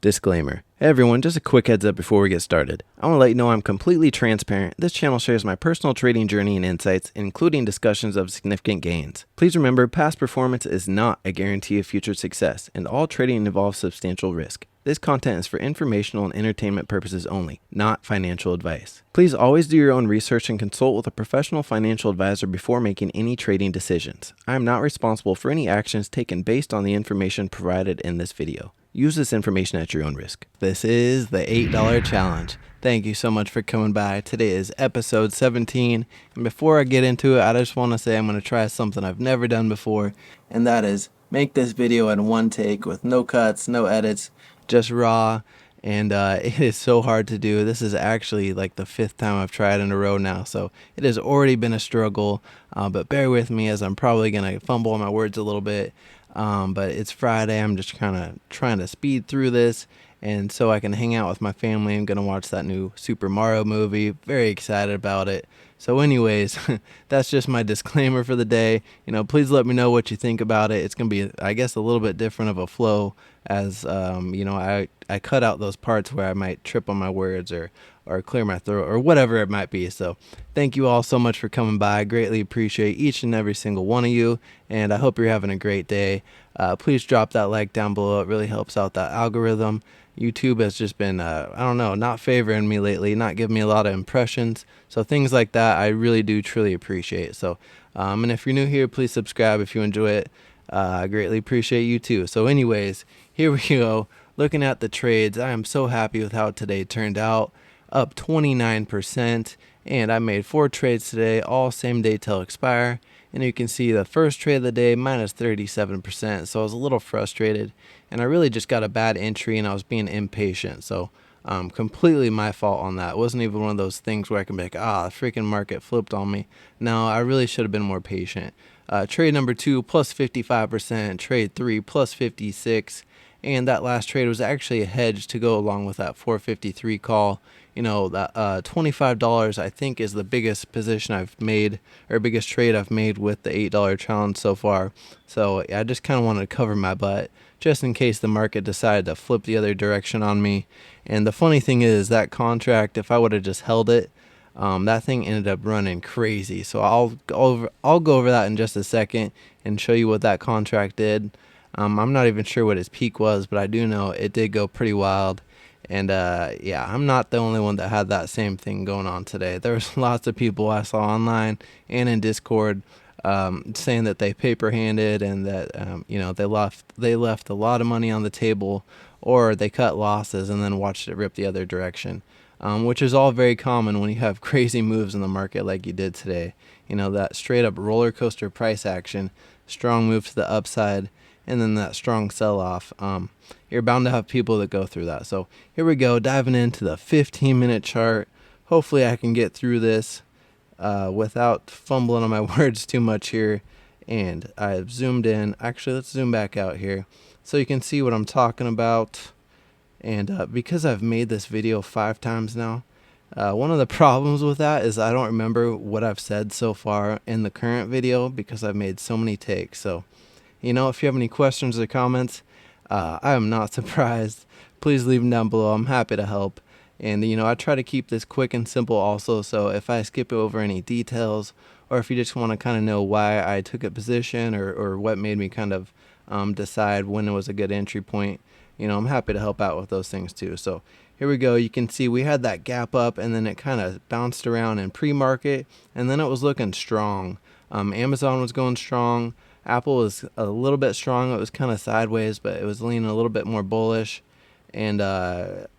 Disclaimer. Hey everyone, just a quick heads up before we get started. I want to let you know I'm completely transparent. This channel shares my personal trading journey and insights, including discussions of significant gains. Please remember, past performance is not a guarantee of future success, and all trading involves substantial risk. This content is for informational and entertainment purposes only, not financial advice. Please always do your own research and consult with a professional financial advisor before making any trading decisions. I am not responsible for any actions taken based on the information provided in this video. Use this information at your own risk. This is the $8 challenge. Thank you so much for coming by. Today is episode 17. And before I get into it, I just want to say I'm going to try something I've never done before. And that is make this video in one take with no cuts, no edits, just raw. And it is so hard to do. This is actually like the 5th time I've tried in a row now. So it has already been a struggle. But bear with me as I'm probably going to fumble on my words a little bit. But it's Friday. I'm just kind of trying to speed through this, and so I can hang out with my family. I'm going to watch that new Super Mario movie. Very excited about it. So anyways, that's just my disclaimer for the day. Please let me know what you think about it. It's going to be, I guess, a little bit different of a flow as, I cut out those parts where I might trip on my words or clear my throat or whatever it might be. So thank you all so much for coming by. I greatly appreciate each and every single one of you, and I hope you're having a great day. Please drop that like down below. It really helps out that algorithm. YouTube has just been, not favoring me lately, not giving me a lot of impressions. So things like that, I really do truly appreciate. So, and if you're new here, please subscribe if you enjoy it. I greatly appreciate you too. So anyways, here we go. Looking at the trades, I am so happy with how today turned out. Up 29%, and I made 4 trades today, all same day till expire. And you can see the first trade of the day minus 37%, so I was a little frustrated, and I really just got a bad entry and I was being impatient. So completely my fault on that. It wasn't even one of those things where I can be like, the freaking market flipped on me. No, I really should have been more patient. Trade number 2 plus 55%, trade 3 plus 56%. And that last trade was actually a hedge to go along with that 453 call. That $25 I think is the biggest position I've made, or biggest trade I've made with the $8 challenge so far. So I just kind of wanted to cover my butt just in case the market decided to flip the other direction on me. And the funny thing is that contract, if I would have just held it, that thing ended up running crazy. So I'll go over that in just a second and show you what that contract did. I'm not even sure what his peak was, but I do know it did go pretty wild. And I'm not the only one that had that same thing going on today. There was lots of people I saw online and in Discord saying that they paper-handed and that they left a lot of money on the table, or they cut losses and then watched it rip the other direction, which is all very common when you have crazy moves in the market like you did today. That straight-up roller coaster price action, strong move to the upside, and then that strong sell-off. You're bound to have people that go through that. So here we go, diving into the 15-minute chart. Hopefully I can get through this without fumbling on my words too much here. And I've zoomed in. Actually, let's zoom back out here so you can see what I'm talking about. And because I've made this video 5 times now, one of the problems with that is I don't remember what I've said so far in the current video because I've made so many takes. So if you have any questions or comments, I am not surprised. Please leave them down below. I'm happy to help. And, I try to keep this quick and simple also. So if I skip over any details, or if you just want to kind of know why I took a position or what made me kind of decide when it was a good entry point, I'm happy to help out with those things too. So here we go. You can see we had that gap up and then it kind of bounced around in pre-market and then it was looking strong. Amazon was going strong. Apple was a little bit strong. It was kind of sideways, but it was leaning a little bit more bullish. And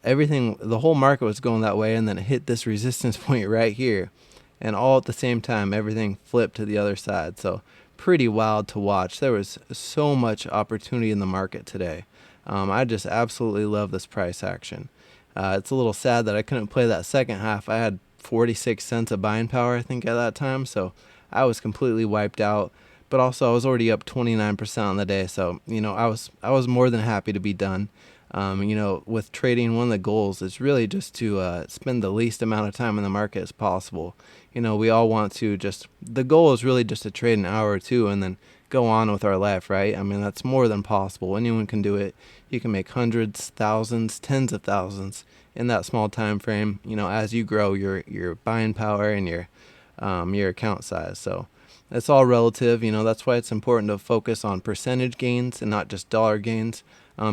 everything, the whole market was going that way, and then it hit this resistance point right here. And all at the same time, everything flipped to the other side. So pretty wild to watch. There was so much opportunity in the market today. I just absolutely love this price action. It's a little sad that I couldn't play that second half. I had 46 cents of buying power, I think, at that time. So I was completely wiped out. But also I was already up 29% on the day, so I was more than happy to be done. With trading, one of the goals is really just to spend the least amount of time in the market as possible. We all want to the goal is really just to trade an hour or two and then go on with our life, right? I mean, that's more than possible. Anyone can do it. You can make hundreds, thousands, tens of thousands in that small time frame. As you grow your buying power and your account size. So it's all relative. That's why it's important to focus on percentage gains and not just dollar gains,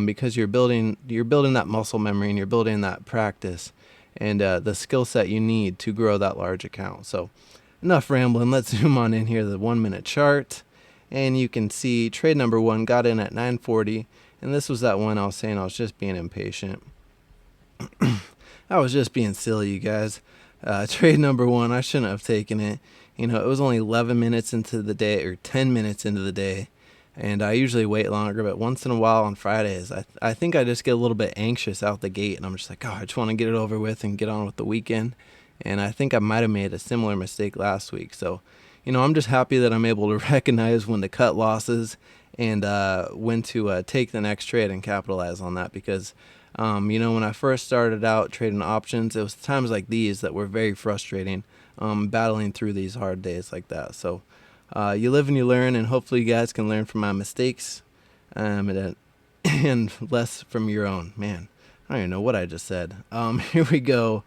because you're building that muscle memory and you're building that practice and the skill set you need to grow that large account. So enough rambling. Let's zoom on in here to the 1 minute chart, and you can see trade number one got in at 940, and this was that one I was saying I was just being impatient. I was just being silly, you guys. Trade number one, I shouldn't have taken it. It was only 11 minutes into the day, or 10 minutes into the day, and I usually wait longer, but once in a while on Fridays, I think I just get a little bit anxious out the gate, and I'm just like, I just want to get it over with and get on with the weekend. And I think I might have made a similar mistake last week. So, I'm just happy that I'm able to recognize when to cut losses and when to take the next trade and capitalize on that, because when I first started out trading options, it was times like these that were very frustrating, battling through these hard days like that. So you live and you learn, and hopefully you guys can learn from my mistakes and less from your own. Man, I don't even know what I just said. Here we go.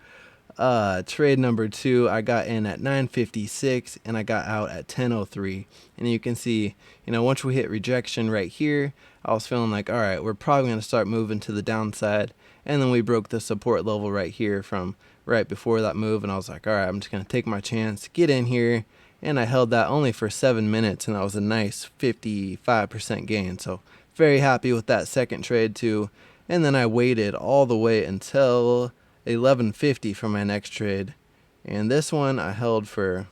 Trade number two, I got in at 956 and I got out at 1003. And you can see, once we hit rejection right here, I was feeling like, all right, we're probably going to start moving to the downside. And then we broke the support level right here from right before that move. And I was like, all right, I'm just going to take my chance, get in here. And I held that only for 7 minutes, and that was a nice 55% gain. So very happy with that second trade too. And then I waited all the way until 1150 for my next trade, and this one I held for,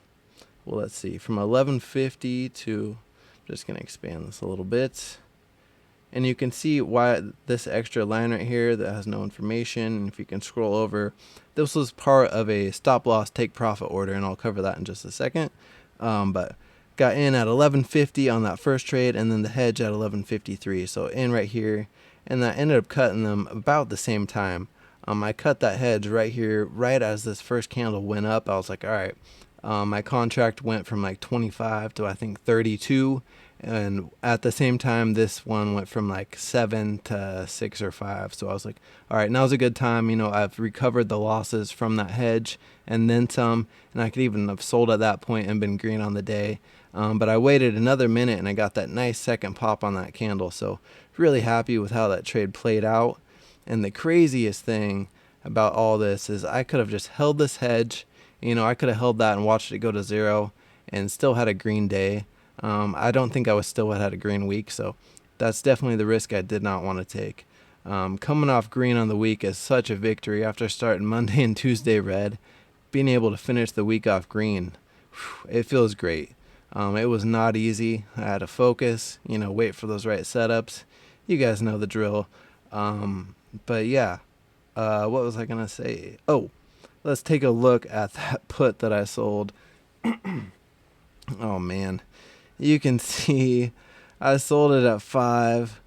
well, let's see, from 1150 to, I'm just going to expand this a little bit, and you can see why this extra line right here that has no information. And if you can scroll over, this was part of a stop loss take profit order, and I'll cover that in just a second. But got in at 1150 on that first trade, and then the hedge at 1153, so in right here, and I ended up cutting them about the same time. I cut that hedge right here, right as this first candle went up. I was like, all right, my contract went from like 25 to I think 32. And at the same time, this one went from like 7 to 6 or 5. So I was like, all right, now's a good time. I've recovered the losses from that hedge and then some. And I could even have sold at that point and been green on the day. But I waited another minute and I got that nice second pop on that candle. So really happy with how that trade played out. And the craziest thing about all this is I could have just held this hedge. I could have held that and watched it go to zero and still had a green day. I don't think I would still had a green week, so that's definitely the risk I did not want to take. Coming off green on the week is such a victory after starting Monday and Tuesday red. Being able to finish the week off green, it feels great. It was not easy. I had to focus, wait for those right setups. You guys know the drill. But yeah, what was I going to say? Oh, let's take a look at that put that I sold. Oh, man. You can see I sold it at 5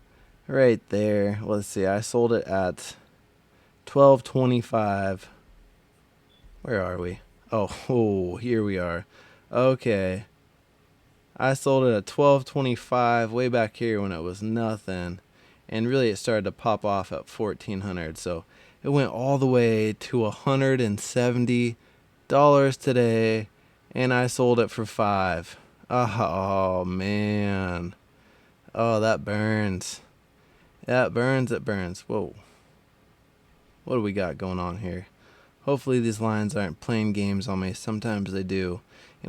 right there. Let's see. I sold it at 12.25. Where are we? Oh, here we are. Okay. I sold it at 12.25 way back here when it was nothing. And really it started to pop off at 1400. So it went all the way to $170 today. And I sold it for 5. Oh, man. Oh, that burns. That burns, it burns. Whoa. What do we got going on here? Hopefully these lines aren't playing games on me. Sometimes they do.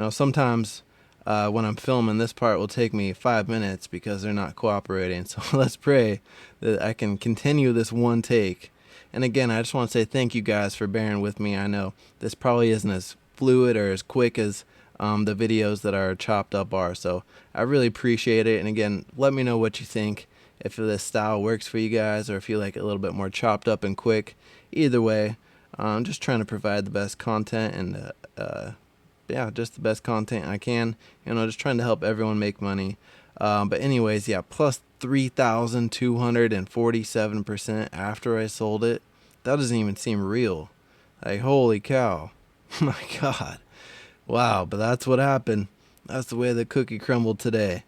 Sometimes when I'm filming, this part will take me 5 minutes because they're not cooperating. So let's pray that I can continue this one take. And again, I just want to say thank you guys for bearing with me. I know this probably isn't as fluid or as quick as the videos that are chopped up are. So I really appreciate it. And again, let me know what you think. If this style works for you guys or if you like it a little bit more chopped up and quick. Either way, I'm just trying to provide the best content and just the best content I can. Just trying to help everyone make money. But anyways, yeah, plus 3,247% after I sold it. That doesn't even seem real. Like, holy cow. My God. Wow, but that's what happened. That's the way the cookie crumbled today.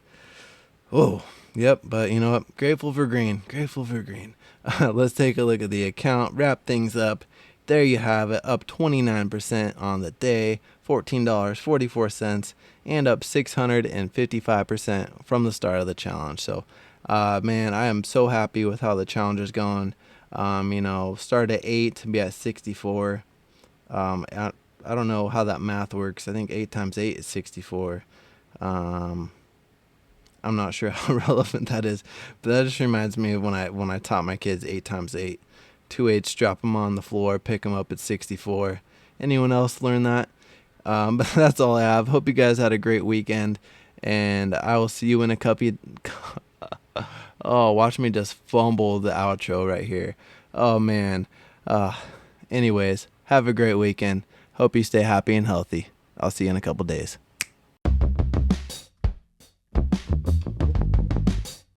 Oh, yep, but you know what? Grateful for green. Grateful for green. Let's take a look at the account, wrap things up. There you have it, up 29% on the day, $14.44, and up 655% from the start of the challenge. So, man, I am so happy with how the challenge is going. Start at 8 to be at 64. I don't know how that math works. I think 8 times 8 is 64. Um, I'm not sure how relevant that is, but that just reminds me of when I taught my kids 8 times 8. Two eights, drop them on the floor, pick them up at 64. Anyone else learn that? But that's all I have. Hope you guys had a great weekend, and I will see you in a couple. Oh, watch me just fumble the outro right here. Oh man. Uh, Anyways, have a great weekend. Hope you stay happy and healthy. I'll see you in a couple days.